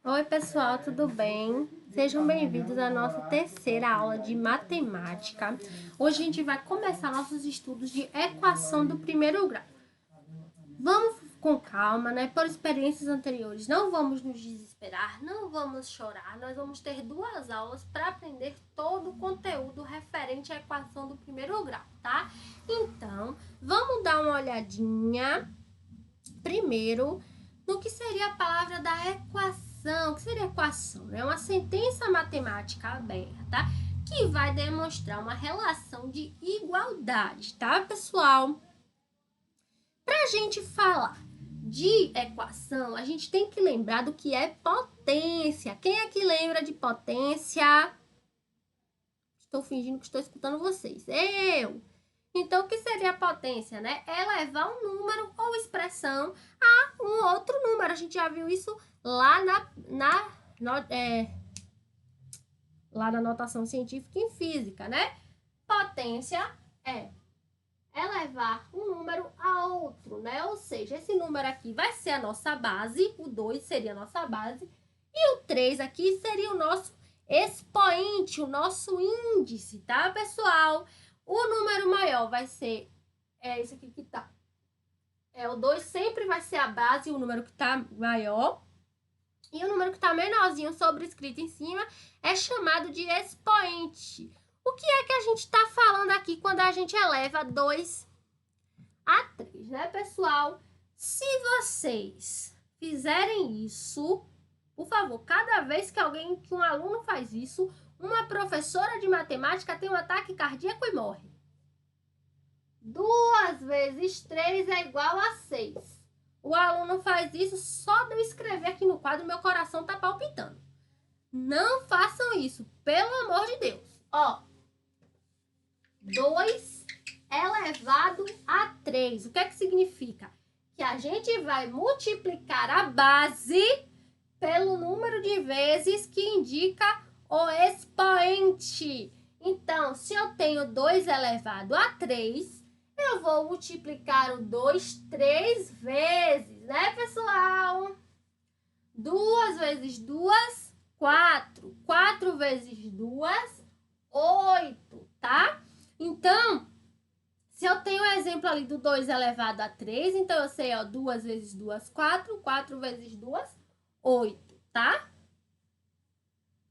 Oi, pessoal, tudo bem? Sejam bem-vindos à nossa terceira aula de matemática. Hoje a gente vai começar nossos estudos de equação do primeiro grau. Vamos com calma, né? Por experiências anteriores, não vamos nos desesperar, não vamos chorar. Nós vamos ter 2 aulas para aprender todo o conteúdo referente à equação do primeiro grau, tá? Então, vamos dar uma olhadinha primeiro no que seria a palavra da equação. O que seria equação? É uma sentença matemática aberta, tá? Que vai demonstrar uma relação de igualdade, tá, pessoal? Para a gente falar de equação, a gente tem que lembrar do que é potência. Quem é que lembra de potência? Estou fingindo que estou escutando vocês. Eu! Então, o que seria a potência, né? É levar um número ou expressão a um outro número. A gente já viu isso lá lá na notação científica em física, né? Potência é elevar um número a outro, né? Ou seja, esse número aqui vai ser a nossa base, o 2 seria a nossa base, e o 3 aqui seria o nosso expoente, o nosso índice, tá, pessoal? O número maior vai ser esse aqui que tá. O 2 sempre vai ser a base, o número que tá maior. E o número que tá menorzinho sobrescrito em cima é chamado de expoente. O que é que a gente tá falando aqui quando a gente eleva 2 a 3, né, pessoal? Se vocês fizerem isso, por favor, cada vez que um aluno faz isso, uma professora de matemática tem um ataque cardíaco e morre. 2 vezes 3 é igual a 6. O aluno faz isso só de eu escrever aqui no quadro, meu coração tá palpitando. Não façam isso, pelo amor de Deus. Ó, 2 elevado a 3. O que é que significa? Que a gente vai multiplicar a base pelo número de vezes que indica o expoente. Então, se eu tenho 2 elevado a 3, eu vou multiplicar o 2 3 vezes, né, pessoal? 2 vezes 2, 4. 4 vezes 2, 8, tá? Então, se eu tenho o exemplo ali do 2 elevado a 3, então eu sei, ó, 2 vezes 2, 4. 4 vezes 2, 8, tá?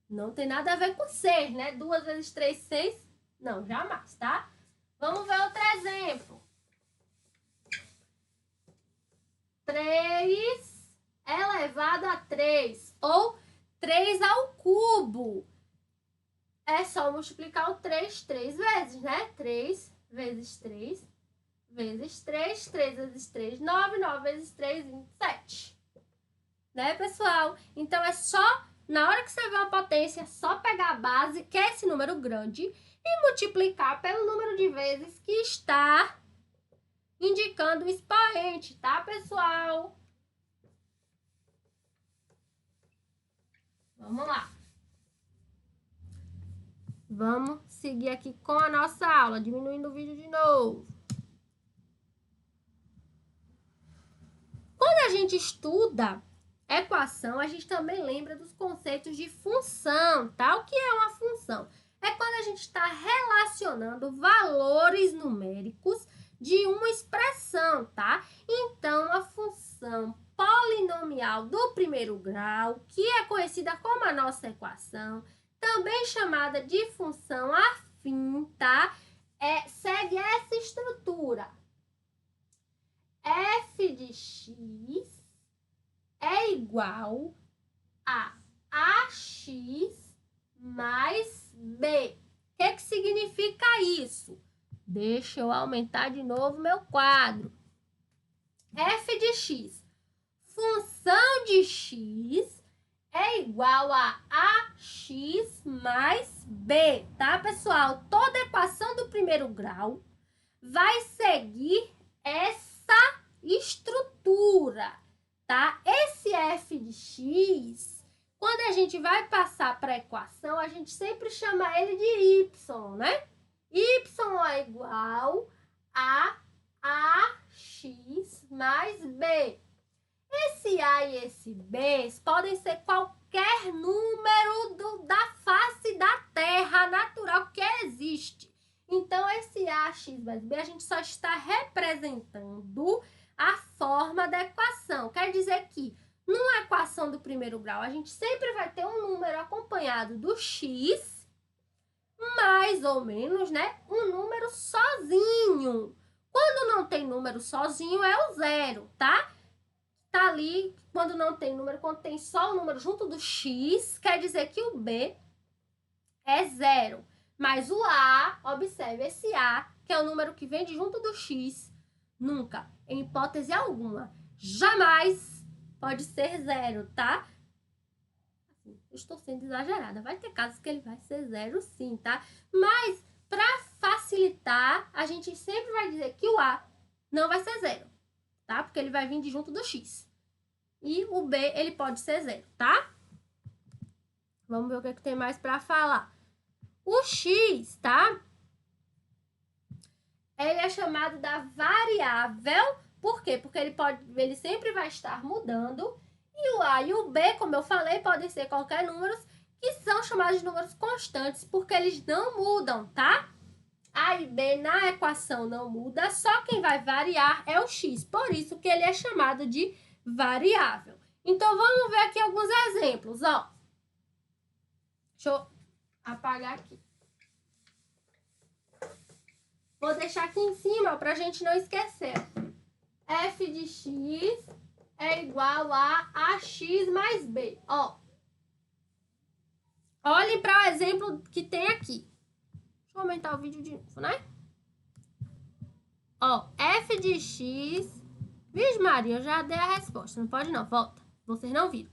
Não tem nada a ver com 6, né? 2 vezes 3, 6. Não, jamais, tá? Vamos ver outro exemplo. 3 elevado a 3, ou 3 ao cubo. É só multiplicar o 3 vezes, né? 3 vezes 3 vezes 3, 3 vezes 3, 9, 9 vezes 3, 27. Né, pessoal? Então, é só, na hora que você vê uma potência, só pegar a base, que é esse número grande, e multiplicar pelo número de vezes que está indicando o expoente, tá, pessoal? Vamos lá. Vamos seguir aqui com a nossa aula, diminuindo o vídeo de novo. Quando a gente estuda equação, a gente também lembra dos conceitos de função, tá? O que é uma função? É quando a gente está relacionando valores numéricos de uma expressão, tá? Então, a função polinomial do primeiro grau, que é conhecida como a nossa equação, também chamada de função afim, tá? Segue essa estrutura. F de x é igual a ax mais b. O que significa isso? Deixa eu aumentar de novo meu quadro. F de x, função de x é igual a ax mais b, tá, pessoal? Toda equação do primeiro grau vai seguir essa estrutura, tá? Esse f de x, quando a gente vai passar para a equação, a gente sempre chama ele de y, né? Y é igual a ax mais b. Esse a e esse b podem ser qualquer qualquer número da face da Terra natural que existe. Então, esse ax mais b, a gente só está representando a forma da equação. Quer dizer que, numa equação do primeiro grau, a gente sempre vai ter um número acompanhado do x, mais ou menos, né? Um número sozinho. Quando não tem número sozinho, é o zero, tá? Tá ali, quando não tem número, quando tem só o número junto do x, quer dizer que o b é zero. Mas o a, observe, esse a, que é o número que vem de junto do x, nunca, em hipótese alguma, jamais pode ser zero, tá? Assim, eu estou sendo exagerada. Vai ter casos que ele vai ser zero sim, tá? Mas, para facilitar, a gente sempre vai dizer que o a não vai ser zero, tá? Porque ele vai vir de junto do x. E o b, ele pode ser zero, tá? Vamos ver o que, é que tem mais para falar. O x, tá? Ele é chamado da variável. Por quê? Porque ele sempre vai estar mudando. E o a e o b, como eu falei, podem ser qualquer números que são chamados de números constantes, porque eles não mudam, tá? A e b na equação não muda, só quem vai variar é o x. Por isso que ele é chamado de variável. Então, vamos ver aqui alguns exemplos, ó. Deixa eu apagar aqui. Vou deixar aqui em cima para a gente não esquecer. F de x é igual a ax mais b. Ó. Olhem para o exemplo que tem aqui. Deixa eu aumentar o vídeo de novo, né? Ó, f de x... Vixe Maria, eu já dei a resposta. Não pode não, volta. Vocês não viram.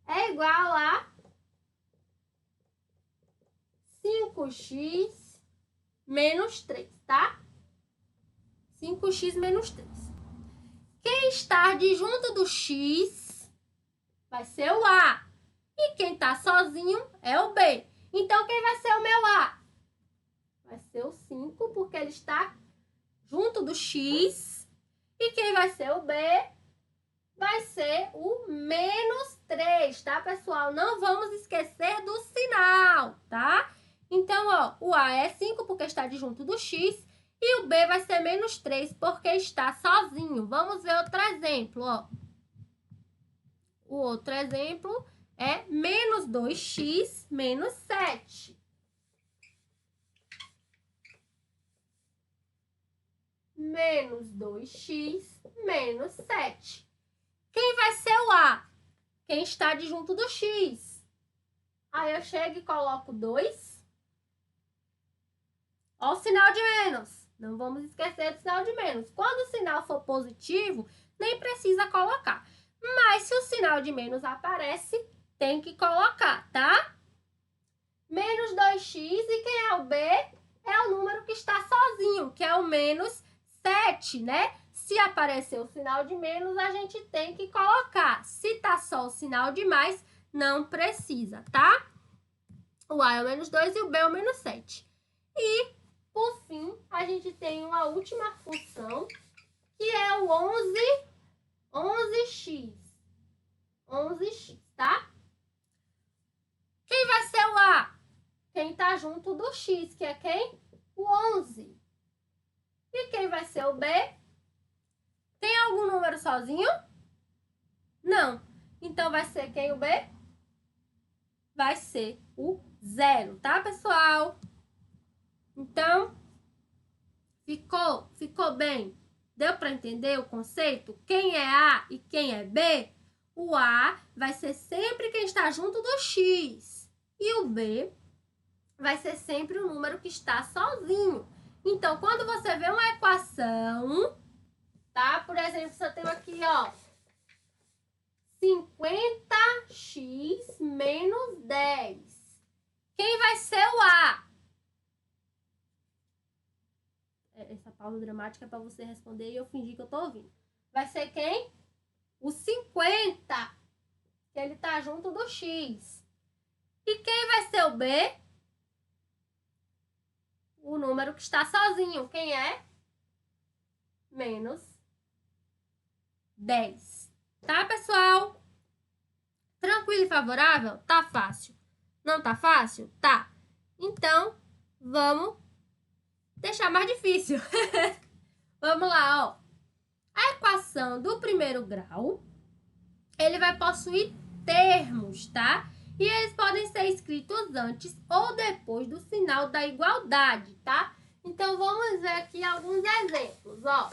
É igual a 5x menos 3, tá? 5x menos 3. Quem está de junto do x vai ser o a. E quem está sozinho é o b. Então, quem vai ser o meu a? Vai ser o 5, porque ele está junto do x. E quem vai ser o b? Vai ser o menos 3, tá, pessoal? Não vamos esquecer do sinal, tá? Então, ó, o a é 5 porque está de junto do x e o b vai ser menos 3 porque está sozinho. Vamos ver outro exemplo, ó. O outro exemplo é menos 2x menos 7. Menos 2x menos 7. Quem vai ser o a? Quem está de junto do x. Aí eu chego e coloco 2. Ó o sinal de menos. Não vamos esquecer do sinal de menos. Quando o sinal for positivo, nem precisa colocar. Mas se o sinal de menos aparece, tem que colocar, tá? Menos 2x e quem é o b? É o número que está sozinho, que é o menos 7, né? Se aparecer o sinal de menos, a gente tem que colocar. Se tá só o sinal de mais, não precisa, tá? O a é o menos 2 e o b é o menos 7. E, por fim, a gente tem uma última função, que é o 11x. 11x, tá? Quem vai ser o a? Quem tá junto do x, que é quem? O 11. E quem vai ser o b? Tem algum número sozinho? Não. Então, vai ser quem o b? Vai ser o 0, tá, pessoal? Então, ficou bem? Deu para entender o conceito? Quem é A e quem é B? O A vai ser sempre quem está junto do X. E o B vai ser sempre o número que está sozinho. Então, quando você vê uma equação, tá? Por exemplo, se eu tenho aqui, ó, 50x menos 10. Quem vai ser o A? Essa pausa dramática é para você responder e eu fingir que eu tô ouvindo. Vai ser quem? O 50, que ele tá junto do x. E quem vai ser o B? O número que está sozinho. Quem é? Menos 10. Tá, pessoal? Tranquilo e favorável? Tá fácil. Não tá fácil? Tá. Então, vamos deixar mais difícil. Vamos lá, ó. A equação do primeiro grau, ele vai possuir termos, tá? E eles podem ser escritos antes ou depois do sinal da igualdade, tá? Então, vamos ver aqui alguns exemplos, ó.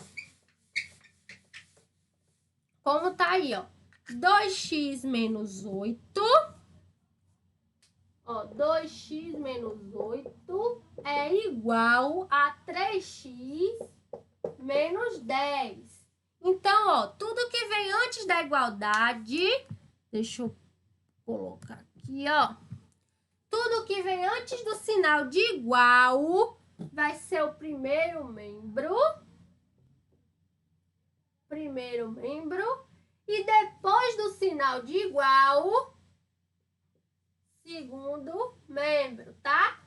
Como tá aí, ó. 2x menos 8. Ó, 2x menos 8 é igual a 3x menos 10. Então, ó, tudo que vem antes da igualdade, deixa eu colocar aqui, ó. Tudo que vem antes do sinal de igual vai ser o primeiro membro. E depois do sinal de igual, segundo membro, tá?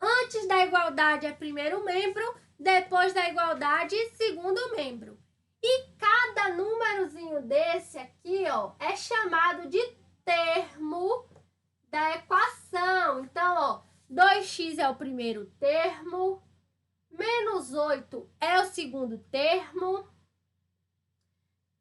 Antes da igualdade é primeiro membro, depois da igualdade, segundo membro. E cada númerozinho desse aqui, ó, é chamado de termo da equação. Então, ó, 2x é o primeiro termo, menos 8 é o segundo termo,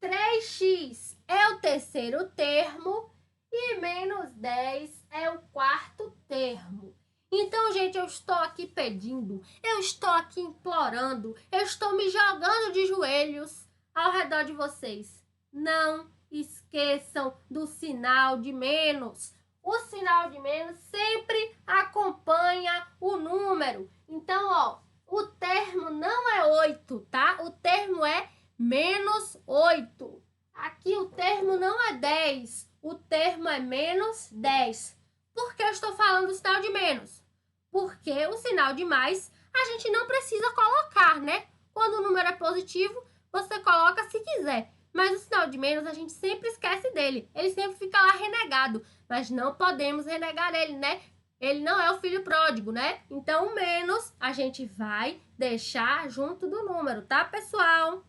3x é o terceiro termo e menos 10 é o quarto termo. Então, gente, eu estou aqui pedindo, eu estou aqui implorando, eu estou me jogando de joelhos ao redor de vocês. Não esqueçam do sinal de menos. O sinal de menos sempre acompanha o número. Então, ó, o termo não é 8, tá? O termo é menos 8. Aqui o termo não é 10, o termo é menos 10. Por que eu estou falando do sinal de menos? Porque o sinal de mais a gente não precisa colocar, né? Quando o número é positivo, você coloca se quiser. Mas o sinal de menos a gente sempre esquece dele. Ele sempre fica lá renegado. Mas não podemos renegar ele, né? Ele não é o filho pródigo, né? Então, o menos a gente vai deixar junto do número, tá, pessoal?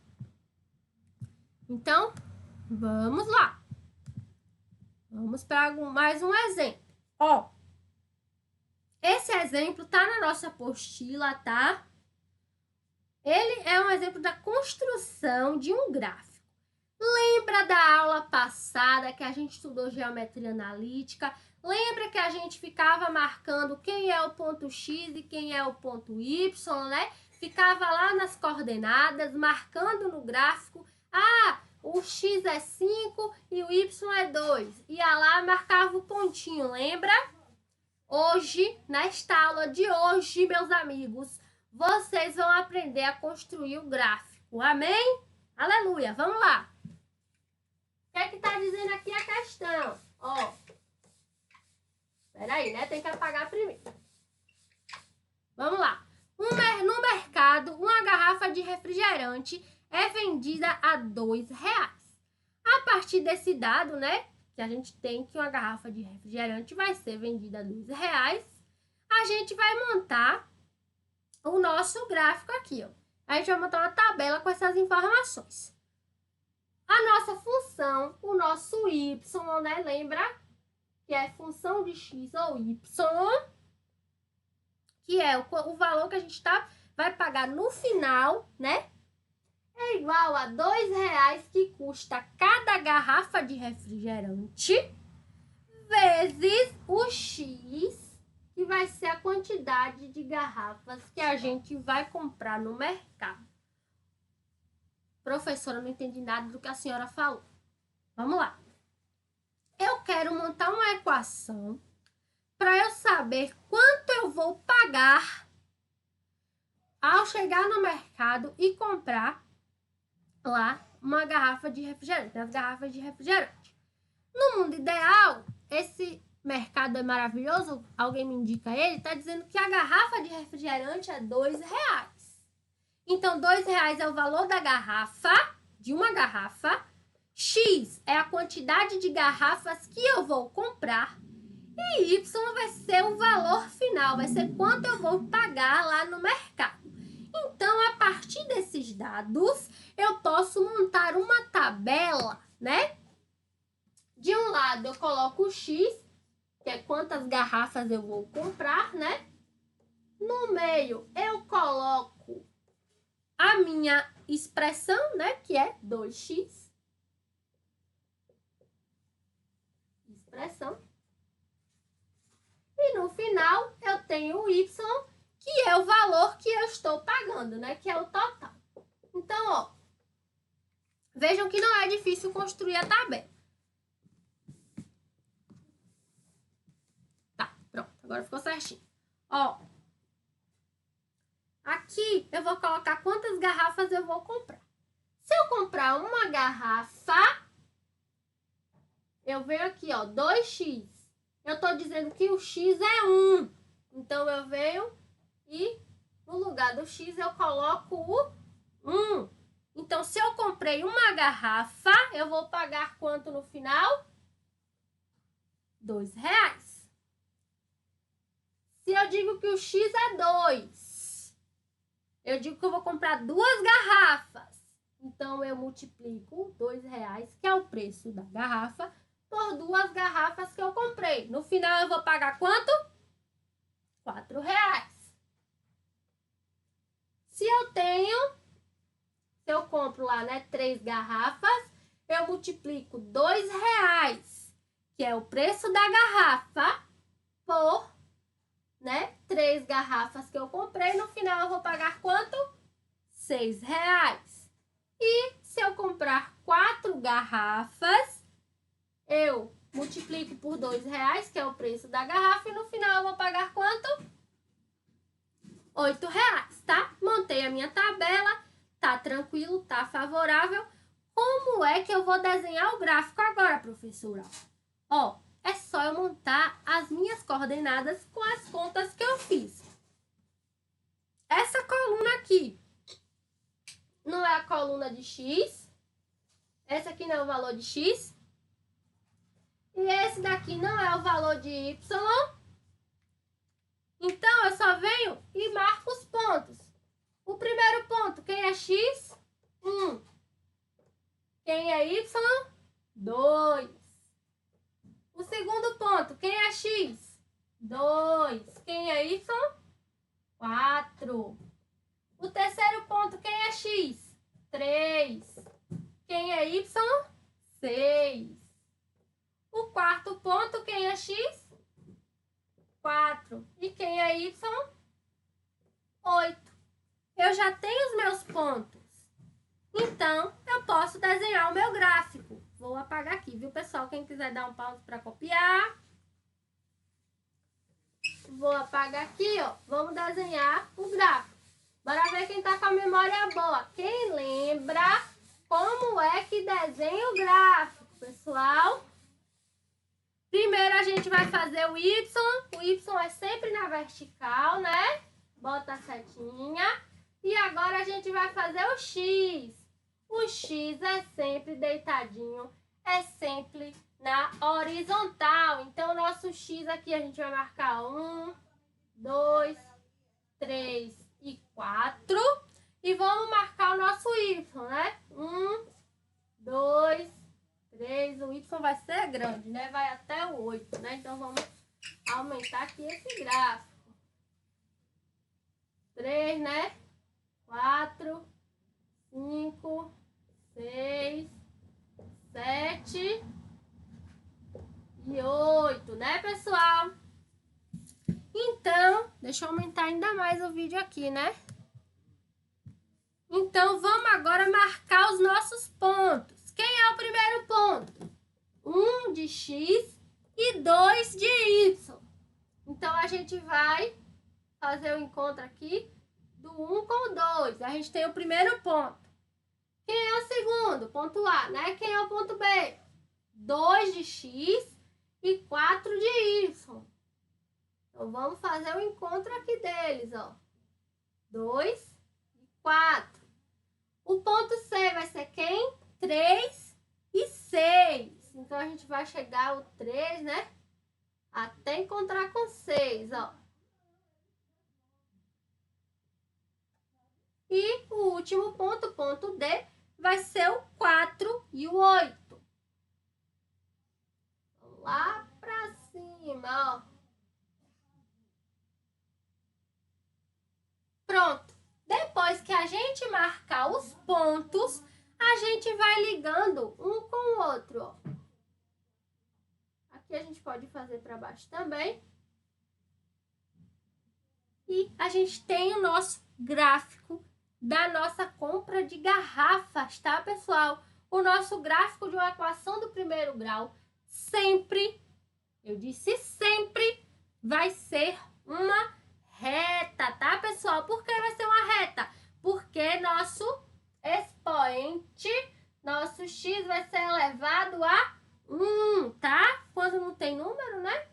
Então, vamos lá. Vamos para mais um exemplo. Ó, esse exemplo tá na nossa apostila, tá? Ele é um exemplo da construção de um gráfico. Lembra da aula passada que a gente estudou geometria analítica? Lembra que a gente ficava marcando quem é o ponto X e quem é o ponto Y, né? Ficava lá nas coordenadas, marcando no gráfico. Ah, o X é 5 e o Y é 2. Ia lá, marcava o pontinho, lembra? Hoje, nesta aula de hoje, meus amigos, vocês vão aprender a construir o gráfico. Amém? Aleluia! Vamos lá! O que é que tá dizendo aqui a questão? Ó, peraí, né? Tem que apagar primeiro. Vamos lá. No mercado, uma garrafa de refrigerante é vendida a R$2. A partir desse dado, né? Que a gente tem que uma garrafa de refrigerante vai ser vendida a R$2, a gente vai montar o nosso gráfico aqui, ó. A gente vai montar uma tabela com essas informações. A nossa função, o nosso y, né? Lembra que é função de x ou y, que é o valor que a gente vai pagar no final, né? É igual a R$2 que custa cada garrafa de refrigerante vezes o x, que vai ser a quantidade de garrafas que a gente vai comprar no mercado. Professora, não entendi nada do que a senhora falou. Vamos lá. Eu quero montar uma equação para eu saber quanto eu vou pagar ao chegar no mercado e comprar lá uma garrafa de refrigerante, as garrafas de refrigerante. No mundo ideal, esse mercado é maravilhoso, alguém me indica ele, tá dizendo que a garrafa de refrigerante é R$2. Então, R$2 é o valor da garrafa, de uma garrafa. X é a quantidade de garrafas que eu vou comprar. E Y vai ser o valor final, vai ser quanto eu vou pagar lá no mercado. Então, a partir desses dados, eu posso montar uma tabela, né? De um lado eu coloco o X, que é quantas garrafas eu vou comprar, né? No meio eu coloco a minha expressão, né? Que é 2x. Expressão. E no final eu tenho o y, que é o valor que eu estou pagando, né? Que é o total. Então, ó, vejam que não é difícil construir a tabela. Tá, pronto. Agora ficou certinho. Ó, aqui eu vou colocar quantas garrafas eu vou comprar. Se eu comprar uma garrafa, eu venho aqui, ó, 2x. Eu tô dizendo que o x é 1. Então, eu venho e no lugar do x eu coloco o 1. Então, se eu comprei uma garrafa, eu vou pagar quanto no final? R$2. Se eu digo que o x é 2, eu digo que eu vou comprar 2 garrafas. Então, eu multiplico R$2, que é o preço da garrafa, por 2 garrafas que eu comprei. No final, eu vou pagar quanto? R$4. Se eu compro lá, né, 3 garrafas, eu multiplico R$2, que é o preço da garrafa, por, né, 3 garrafas que eu comprei. No final, eu vou pagar quanto? R$6. E se eu comprar 4 garrafas, eu multiplico por R$2, que é o preço da garrafa, e no final eu vou pagar quanto? R$8, tá? Montei a minha tabela, tá tranquilo, tá favorável. Como é que eu vou desenhar o gráfico agora, professora? Ó, é só eu montar as minhas coordenadas com as contas que eu fiz. Essa coluna aqui não é a coluna de x. Essa aqui não é o valor de x. E esse daqui não é o valor de y. Então, eu só venho e marco os pontos. O primeiro ponto, quem é x? 1. Quem é y? 2. O segundo ponto, quem é x? 2. Quem é y? 4. O terceiro ponto, quem é x? 3. Quem é y? 6. O quarto ponto, quem é x? 4. E quem é y? 8. Eu já tenho os meus pontos. Então, eu posso desenhar o meu gráfico. Vou apagar aqui, viu, pessoal? Quem quiser dar um pause para copiar. Vou apagar aqui, ó. Vamos desenhar o gráfico. Bora ver quem tá com a memória boa. Quem lembra como é que desenha o gráfico, pessoal? Primeiro a gente vai fazer o Y. O Y é sempre na vertical, né? Bota a setinha. E agora a gente vai fazer o X. O X é sempre deitadinho, é sempre na horizontal. Então, o nosso X aqui a gente vai marcar 1, 2, 3 e 4. E vamos marcar o nosso Y, né? 1, 2, 3. O Y vai ser grande, né? Vai até o 8, né? Então, vamos aumentar aqui esse gráfico. 3, né? 4, 5, 6, 7 e 8, né, pessoal? Então, deixa eu aumentar ainda mais o vídeo aqui, né? Então, vamos agora marcar os nossos pontos. Quem é o primeiro ponto? 1 de x e 2 de y. Então, a gente vai fazer o encontro aqui do 1 com o 2. A gente tem o primeiro ponto. Quem é o segundo? Ponto A, né? Quem é o ponto B? 2 de x e 4 de y. Então, vamos fazer o encontro aqui deles, ó. 2 e 4. O ponto C vai ser quem? 3 e 6. Então, a gente vai chegar o 3, né? Até encontrar com 6, ó. E o último ponto, ponto D, vai ser o 4 e o 8. lá pra cima, ó. Pronto. Depois que a gente marcar os pontos, a gente vai ligando um com o outro, ó. Aqui a gente pode fazer para baixo também. E a gente tem o nosso gráfico da nossa compra de garrafas, tá, pessoal? O nosso gráfico de uma equação do primeiro grau sempre, eu disse sempre, vai ser uma reta, tá, pessoal? Por que vai ser uma reta? Porque nosso expoente, nosso x vai ser elevado a 1, tá? Quando não tem número, né?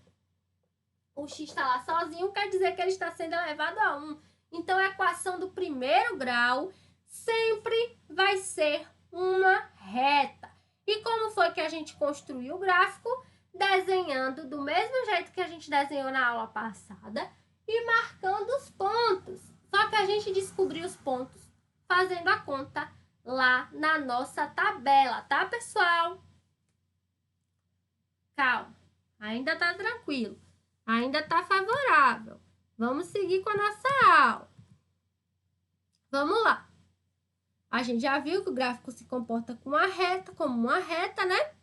O x está lá sozinho, quer dizer que ele está sendo elevado a 1. Então, a equação do primeiro grau sempre vai ser uma reta. E como foi que a gente construiu o gráfico? Desenhando do mesmo jeito que a gente desenhou na aula passada e marcando os pontos. Só que a gente descobriu os pontos fazendo a conta lá na nossa tabela, tá, pessoal? Calma, ainda tá tranquilo. Ainda está favorável. Vamos seguir com a nossa aula. Vamos lá. A gente já viu que o gráfico se comporta como uma reta, né?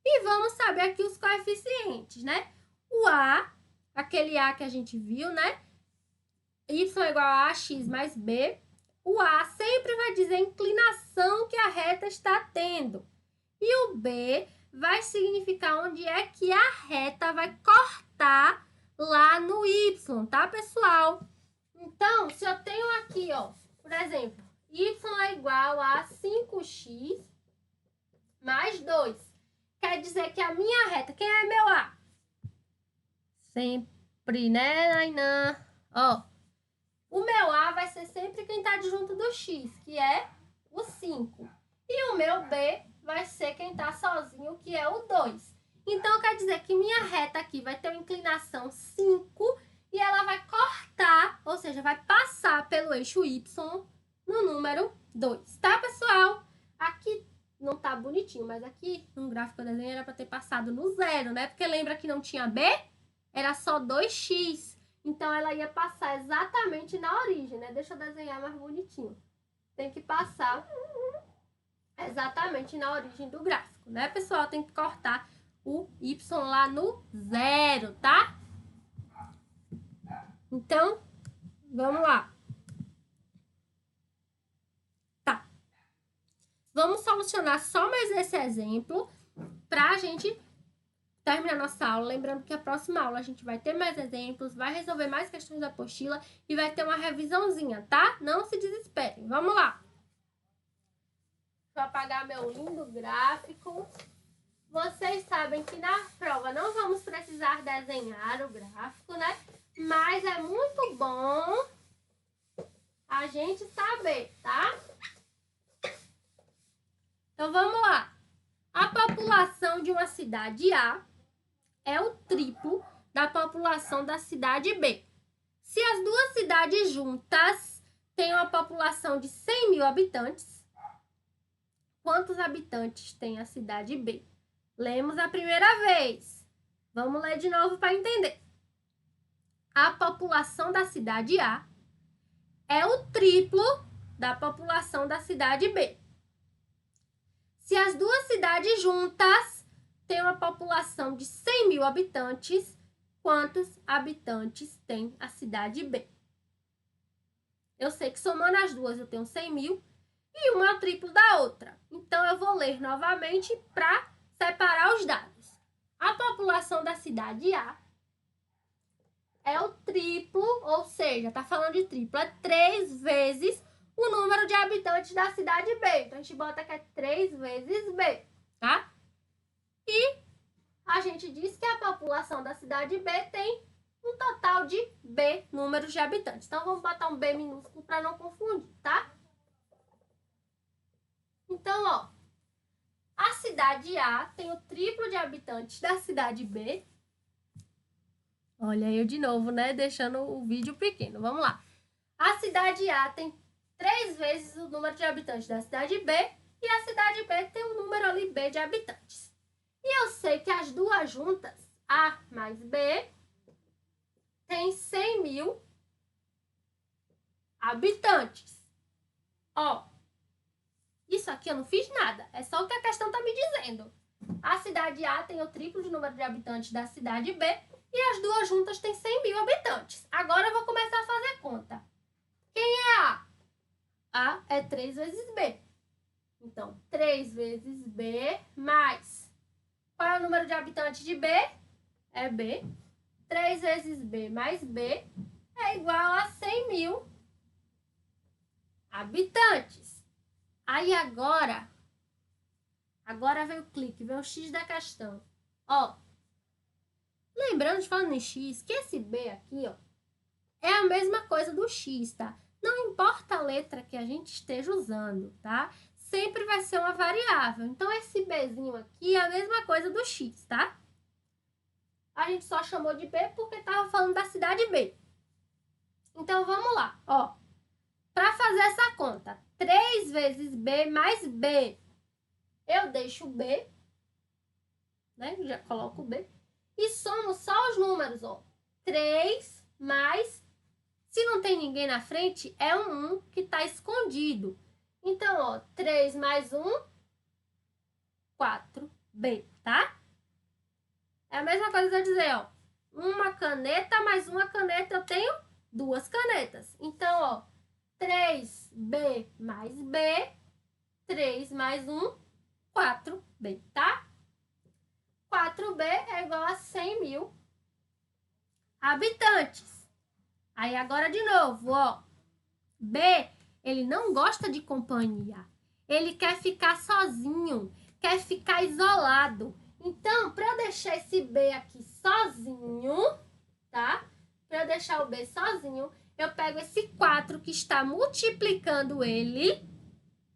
E vamos saber aqui os coeficientes, né? O A, aquele A que a gente viu, né? Y igual a AX mais B. O A sempre vai dizer a inclinação que a reta está tendo. E o B vai significar onde é que a reta vai cortar lá no Y, tá, pessoal? Então, se eu tenho aqui, ó, por exemplo, Y é igual a 5x mais 2. Quer dizer que a minha reta, quem é meu A? Sempre, né, Nainã? Ó, o meu A vai ser sempre quem tá junto do x, que é o 5. E o meu B vai ser quem tá sozinho, que é o 2. Então, quer dizer que minha reta aqui vai ter uma inclinação 5 e ela vai cortar, ou seja, vai passar pelo eixo Y no número 2, tá, pessoal? Aqui não tá bonitinho, mas aqui no gráfico que eu desenhei era para ter passado no 0, né? Porque lembra que não tinha B? Era só 2x. Então, ela ia passar exatamente na origem, né? Deixa eu desenhar mais bonitinho. Tem que passar exatamente na origem do gráfico, né, pessoal? Tem que cortar o Y lá no 0, tá? Então, vamos lá. Tá. Vamos solucionar só mais esse exemplo pra gente terminar nossa aula. Lembrando que a próxima aula a gente vai ter mais exemplos, vai resolver mais questões da apostila e vai ter uma revisãozinha, tá? Não se desesperem. Vamos lá. Vou apagar meu lindo gráfico. Vocês sabem que na prova não vamos precisar desenhar o gráfico, né? Mas é muito bom a gente saber, tá? Então, vamos lá. A população de uma cidade A é o triplo da população da cidade B. Se as duas cidades juntas têm uma população de 100 mil habitantes, quantos habitantes tem a cidade B? Lemos a primeira vez. Vamos ler de novo para entender. A população da cidade A é o triplo da população da cidade B. Se as duas cidades juntas têm uma população de 100 mil habitantes, quantos habitantes tem a cidade B? Eu sei que somando as duas eu tenho 100 mil e uma é o triplo da outra. Então, eu vou ler novamente para separar os dados. A população da cidade A é o triplo, ou seja, tá falando de triplo, é 3 vezes o número de habitantes da cidade B. Então, a gente bota que é 3 vezes B, tá? E a gente diz que a população da cidade B tem um total de B números de habitantes. Então, vamos botar um B minúsculo para não confundir, tá? Então, ó, a cidade A tem o triplo de habitantes da cidade B. Olha eu de novo, né? Deixando o vídeo pequeno. Vamos lá. A cidade A tem 3 vezes o número de habitantes da cidade B e a cidade B tem um número ali B de habitantes. E eu sei que as duas juntas, A mais B, tem 100 mil habitantes. Ó, isso aqui eu não fiz nada, é só o que a questão tá me dizendo. A cidade A tem o triplo de número de habitantes da cidade B e as duas juntas têm 100 mil habitantes. Agora eu vou começar a fazer conta. Quem é A? A é 3 vezes B. Então, 3 vezes B mais... Qual é o número de habitantes de B? É B. 3 vezes B mais B é igual a 100 mil habitantes. Aí agora vem o clique, vem o X da questão. Ó, lembrando de falando em X, que esse B aqui, ó, é a mesma coisa do X, tá? Não importa a letra que a gente esteja usando, tá? Sempre vai ser uma variável. Então, esse Bzinho aqui é a mesma coisa do X, tá? A gente só chamou de B porque estava falando da cidade B. Então, vamos lá, ó. Para fazer essa conta, 3 vezes B mais B, eu deixo o B, né? Já coloco o B. E somo só os números, ó. 3 mais... Se não tem ninguém na frente, é um 1 que está escondido. Então, ó, 3 mais 1, 4B, tá? É a mesma coisa que eu dizer, ó. Uma caneta mais uma caneta, eu tenho 2 canetas. Então, ó, 3B mais B, 3 mais 1, 4B, tá? 4B é igual a 100 mil habitantes. Aí, agora de novo, ó. B, ele não gosta de companhia. Ele quer ficar sozinho, quer ficar isolado. Então, para eu deixar esse B aqui sozinho, tá? Para eu deixar o B sozinho, eu pego esse 4 que está multiplicando ele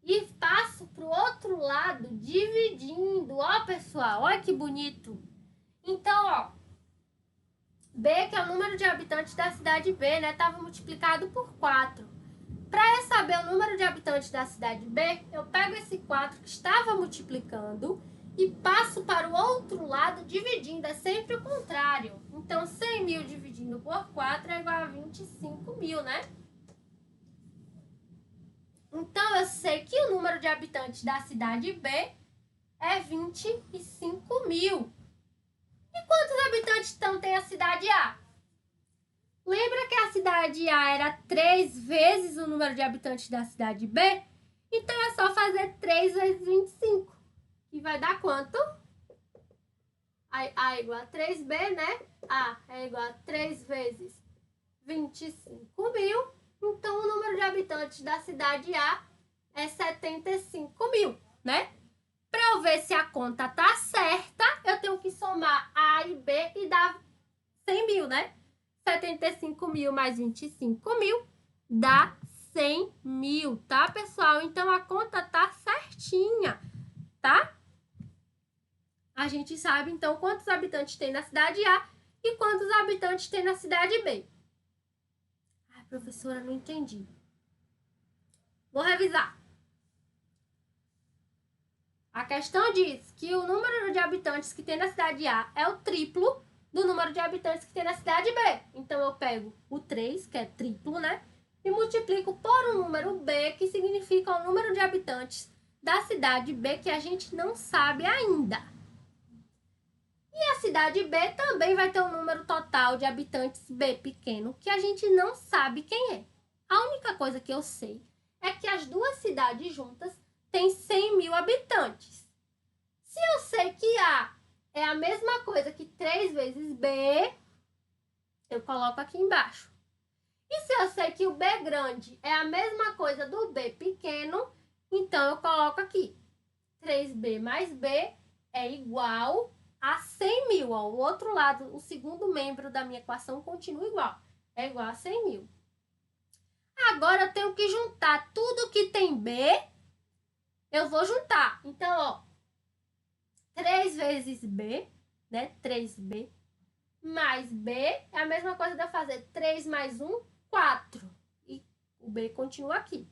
e passo para o outro lado, dividindo. Ó, pessoal, olha que bonito. Então, ó, B, que é o número de habitantes da cidade B, né? Estava multiplicado por 4. Para eu saber o número de habitantes da cidade B, eu pego esse 4 que estava multiplicando e passo para o outro lado dividindo. É sempre o contrário. Então, 100 mil dividindo por 4 é igual a 25 mil, né? Então, eu sei que o número de habitantes da cidade B é 25 mil. E quantos habitantes então tem a cidade A? Lembra que a cidade A era 3 vezes o número de habitantes da cidade B? Então, é só fazer 3 vezes 25. Que vai dar quanto? A é igual a 3B, né? A é igual a 3 vezes 25 mil. Então, o número de habitantes da cidade A é 75 mil, né? Para eu ver se a conta tá certa, eu tenho que somar A e B e dar 100 mil, né? 75 mil mais 25 mil dá 100 mil, tá, pessoal? Então, a conta tá certinha, tá? A gente sabe, então, quantos habitantes tem na cidade A e quantos habitantes tem na cidade B. Ai, professora, não entendi. Vou revisar. A questão diz que o número de habitantes que tem na cidade A é o triplo do número de habitantes que tem na cidade B. Então, eu pego o 3, que é triplo, né? E multiplico por um número B, que significa o número de habitantes da cidade B, que a gente não sabe ainda. E a cidade B também vai ter um número total de habitantes B pequeno, que a gente não sabe quem é. A única coisa que eu sei é que as duas cidades juntas têm 100 mil habitantes. Se eu sei que A é a mesma coisa que 3 vezes B, eu coloco aqui embaixo. E se eu sei que o B grande é a mesma coisa do B pequeno, então eu coloco aqui. 3B mais B é igual a 100 mil. Ó. O outro lado, o segundo membro da minha equação continua igual. É igual a 100 mil. Agora eu tenho que juntar tudo que tem B. Eu vou juntar. Então, ó, 3 vezes B, né? 3B mais B é a mesma coisa de eu fazer 3 mais 1, 4. E o B continua aqui.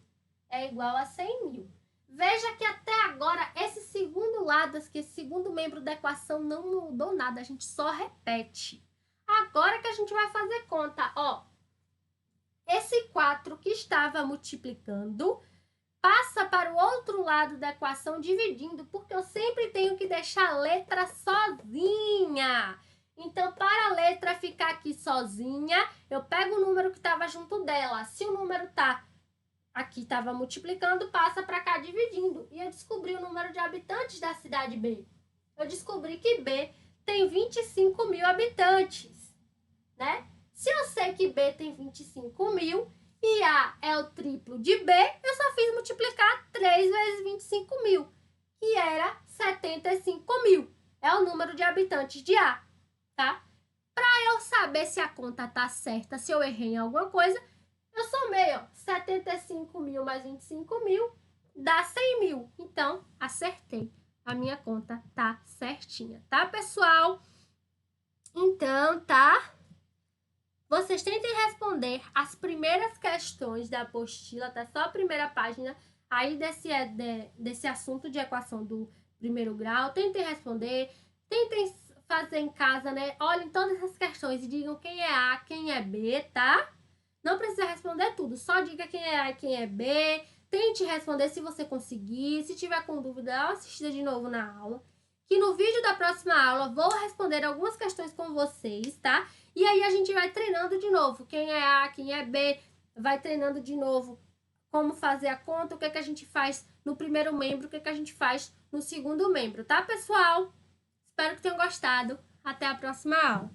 É igual a 100 mil. Veja que até agora, esse segundo lado, esse segundo membro da equação não mudou nada, a gente só repete. Agora que a gente vai fazer conta, ó. Esse 4 que estava multiplicando passa para o outro lado da equação dividindo, porque eu sempre tenho que deixar a letra sozinha. Então, para a letra ficar aqui sozinha, eu pego o número que estava junto dela. Se o número aqui estava multiplicando, passa para cá dividindo. E eu descobri o número de habitantes da cidade B. Eu descobri que B tem 25 mil habitantes, né? Se eu sei que B tem 25 mil e A é o triplo de B, eu só fiz multiplicar 3 vezes 25 mil, que era 75 mil. É o número de habitantes de A, tá? Para eu saber se a conta tá certa, se eu errei em alguma coisa, eu somei, ó, 75 mil mais 25 mil dá 100 mil. Então, acertei. A minha conta tá certinha, tá, pessoal? Então, tá? Vocês tentem responder as primeiras questões da apostila, tá? Só a primeira página aí desse assunto de equação do primeiro grau. Tentem responder, tentem fazer em casa, né? Olhem todas essas questões e digam quem é A, quem é B, tá? Não precisa responder tudo, só diga quem é A e quem é B. Tente responder se você conseguir. Se tiver com dúvida, dá uma assistida de novo na aula. Que no vídeo da próxima aula vou responder algumas questões com vocês, tá? E aí a gente vai treinando de novo. Quem é A, quem é B, vai treinando de novo como fazer a conta, o que a gente faz no primeiro membro, o que a gente faz no segundo membro, tá, pessoal? Espero que tenham gostado. Até a próxima aula.